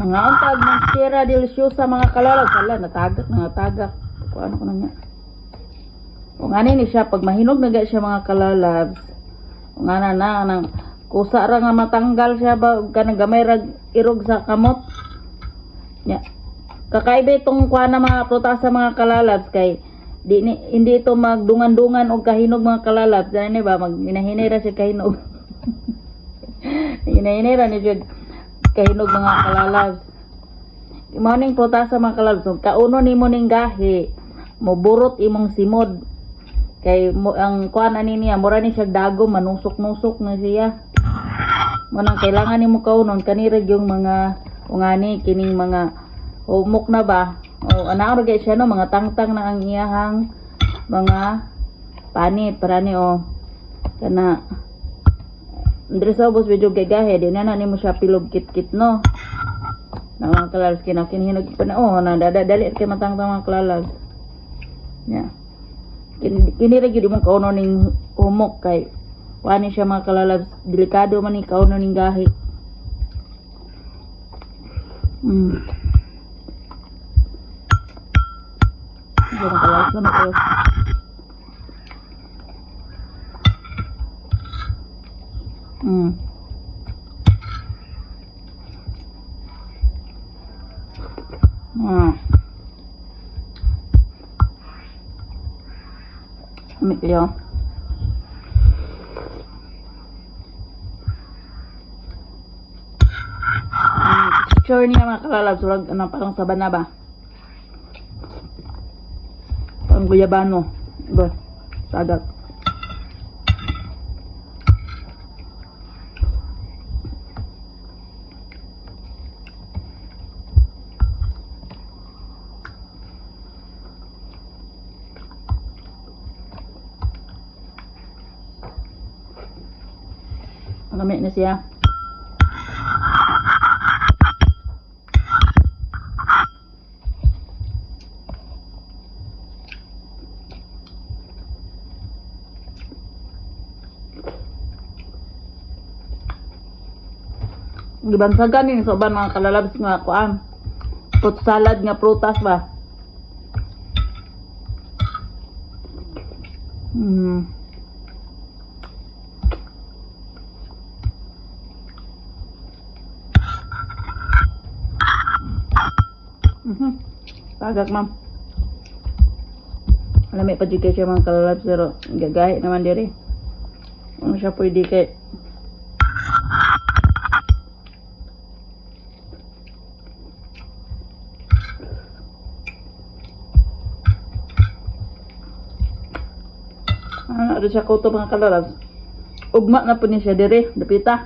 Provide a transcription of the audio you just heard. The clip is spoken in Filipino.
Mga untag monstera deliciosa mga kalalab. Sala natagak. Ano ko na niya. Kung ano ni siya pag mahinog na siya mga kalalabs. Kung ano na nang kusa ra nga matanggal siya ba kanang gamay rag irog sa kamot. Nya. Kakaiba itong kuha na mga prutas sa mga kalalabs kay hindi ito magdungan-dungan o kahinog mga kalalabs. Dahil ba maginahinay ra siya kahinog. Hinahinay ra ni siya kahinog mga kalalabs. Imo ning prutas sa mga kalalabs. So, kauno nimo ning gahi mo burot imong simod. Kay ang kuan ani niya mura ni siya dago manusok-nusok na siya. Manang kailangan nimo kaunon kanirag yung mga ungani kining mga humok na ba o ana ra siya no mga tangtang na ang iyahang mga panit para ni o kana Andres Obos video gagahe di na nimo siya pilog kit-kit no na mga kalalabs kinahinag pa na o na dali kay matangtang mga kalalabs nya kinirag yun mong kauno ning humok kay wani siya mga kalalabs delikado man ni kauno ning gahi. Mga kalalabs naman kayo. Mikyo. Sure niya mga kalalabs, wala ano, parang sabana ba? Parang guyabano. Ba? Sagat. Lamig na siya. Gibansagan ni sa uban mga kalalabs nga kuan. Fruit salad nga prutas ba? Tagak ma'am. Alam pa juga siya mga kalalabs pero gagahit naman diri. Ano siya pwede kay ano siya kuto mga kalalabs. Ugma na po niya siya diri, dapita.